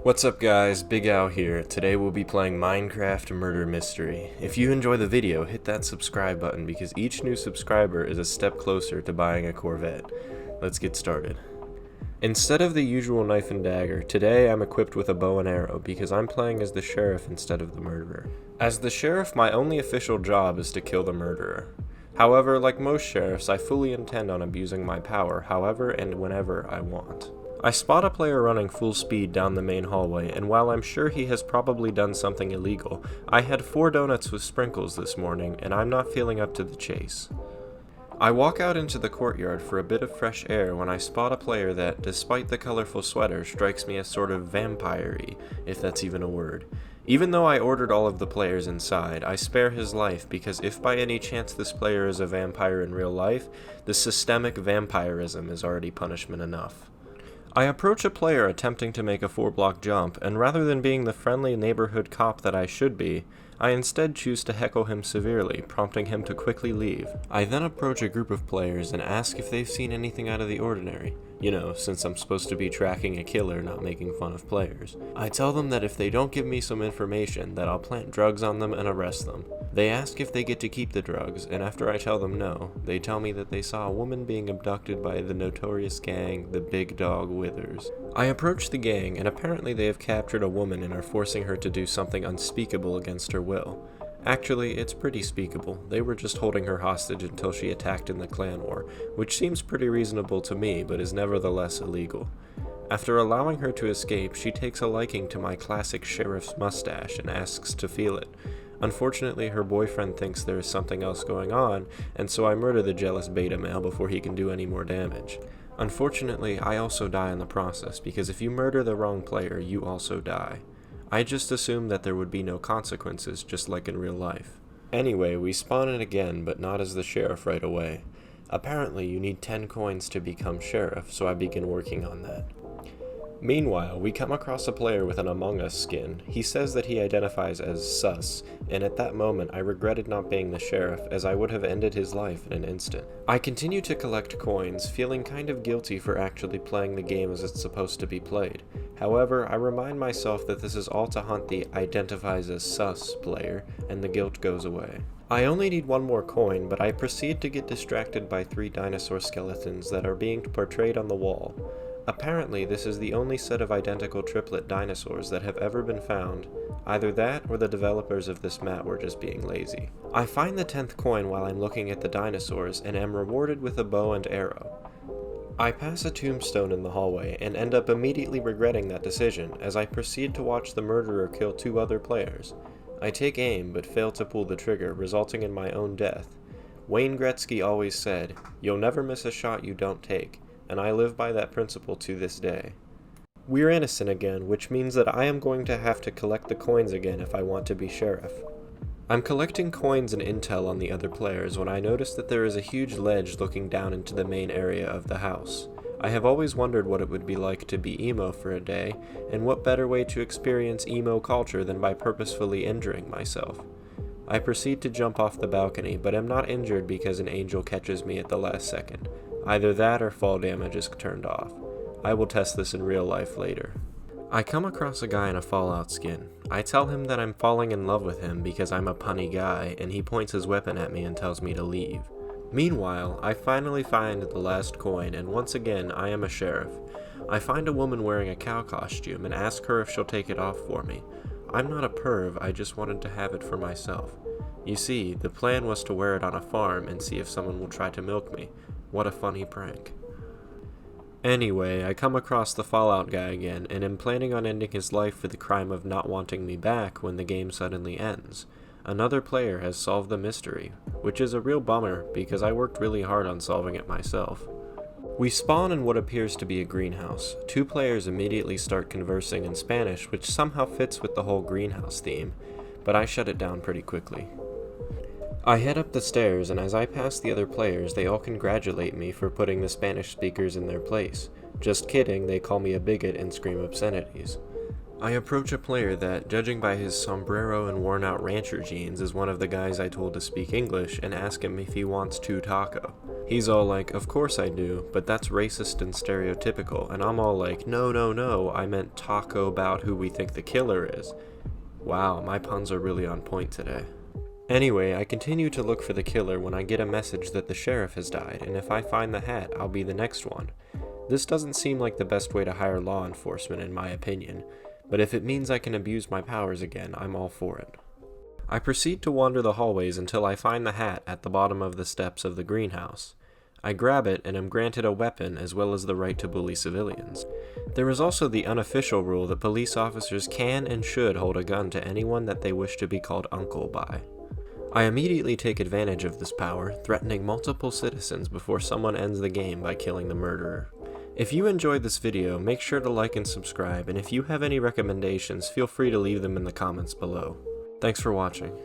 What's up guys, Big Al here. Today we'll be playing Minecraft Murder Mystery. If you enjoy the video, hit that subscribe button because each new subscriber is a step closer to buying a Corvette. Let's get started. Instead of the usual knife and dagger, today I'm equipped with a bow and arrow because I'm playing as the sheriff instead of the murderer. As the sheriff, my only official job is to kill the murderer. However, like most sheriffs, I fully intend on abusing my power however and whenever I want. I spot a player running full speed down the main hallway, and while I'm sure he has probably done something illegal, I had 4 donuts with sprinkles this morning, and I'm not feeling up to the chase. I walk out into the courtyard for a bit of fresh air when I spot a player that, despite the colorful sweater, strikes me as sort of vampire-y, if that's even a word. Even though I ordered all of the players inside, I spare his life because if by any chance this player is a vampire in real life, the systemic vampirism is already punishment enough. I approach a player attempting to make a 4-block jump, and rather than being the friendly neighborhood cop that I should be, I instead choose to heckle him severely, prompting him to quickly leave. I then approach a group of players and ask if they've seen anything out of the ordinary. You know, since I'm supposed to be tracking a killer, not making fun of players. I tell them that if they don't give me some information, that I'll plant drugs on them and arrest them. They ask if they get to keep the drugs, and after I tell them no, they tell me that they saw a woman being abducted by the notorious gang, the Big Dog Withers. I approach the gang, and apparently they have captured a woman and are forcing her to do something unspeakable against her will. Actually, it's pretty speakable. They were just holding her hostage until she attacked in the clan war, which seems pretty reasonable to me, but is nevertheless illegal. After allowing her to escape, she takes a liking to my classic sheriff's mustache and asks to feel it. Unfortunately, her boyfriend thinks there is something else going on, and so I murder the jealous beta male before he can do any more damage. Unfortunately, I also die in the process, because if you murder the wrong player, you also die. I just assumed that there would be no consequences, just like in real life. Anyway, we spawn in again, but not as the sheriff right away. Apparently, you need 10 coins to become sheriff, so I begin working on that. Meanwhile, we come across a player with an Among Us skin. He says that he identifies as Sus, and at that moment I regretted not being the sheriff, as I would have ended his life in an instant. I continue to collect coins, feeling kind of guilty for actually playing the game as it's supposed to be played. However, I remind myself that this is all to hunt the identifies as Sus player, and the guilt goes away. I only need 1 more coin, but I proceed to get distracted by 3 dinosaur skeletons that are being portrayed on the wall. Apparently, this is the only set of identical triplet dinosaurs that have ever been found. Either that, or the developers of this map were just being lazy. I find the 10th coin while I'm looking at the dinosaurs, and am rewarded with a bow and arrow. I pass a tombstone in the hallway, and end up immediately regretting that decision, as I proceed to watch the murderer kill 2 other players. I take aim, but fail to pull the trigger, resulting in my own death. Wayne Gretzky always said, "You'll never miss a shot you don't take," and I live by that principle to this day. We're innocent again, which means that I am going to have to collect the coins again if I want to be sheriff. I'm collecting coins and intel on the other players when I notice that there is a huge ledge looking down into the main area of the house. I have always wondered what it would be like to be emo for a day, and what better way to experience emo culture than by purposefully injuring myself. I proceed to jump off the balcony, but am not injured because an angel catches me at the last second. Either that or fall damage is turned off. I will test this in real life later. I come across a guy in a Fallout skin. I tell him that I'm falling in love with him because I'm a punny guy, and he points his weapon at me and tells me to leave. Meanwhile, I finally find the last coin, and once again I am a sheriff. I find a woman wearing a cow costume and ask her if she'll take it off for me. I'm not a perv, I just wanted to have it for myself. You see, the plan was to wear it on a farm and see if someone will try to milk me. What a funny prank. Anyway, I come across the Fallout guy again, and am planning on ending his life for the crime of not wanting me back when the game suddenly ends. Another player has solved the mystery, which is a real bummer because I worked really hard on solving it myself. We spawn in what appears to be a greenhouse. 2 players immediately start conversing in Spanish, which somehow fits with the whole greenhouse theme, but I shut it down pretty quickly. I head up the stairs, and as I pass the other players, they all congratulate me for putting the Spanish speakers in their place. Just kidding, they call me a bigot and scream obscenities. I approach a player that, judging by his sombrero and worn out rancher jeans, is one of the guys I told to speak English, and ask him if he wants 2 taco. He's all like, of course I do, but that's racist and stereotypical, and I'm all like, no, I meant taco about who we think the killer is. Wow, my puns are really on point today. Anyway, I continue to look for the killer when I get a message that the sheriff has died, and if I find the hat, I'll be the next one. This doesn't seem like the best way to hire law enforcement in my opinion, but if it means I can abuse my powers again, I'm all for it. I proceed to wander the hallways until I find the hat at the bottom of the steps of the greenhouse. I grab it and am granted a weapon as well as the right to bully civilians. There is also the unofficial rule that police officers can and should hold a gun to anyone that they wish to be called uncle by. I immediately take advantage of this power, threatening multiple citizens before someone ends the game by killing the murderer. If you enjoyed this video, make sure to like and subscribe, and if you have any recommendations, feel free to leave them in the comments below. Thanks for watching.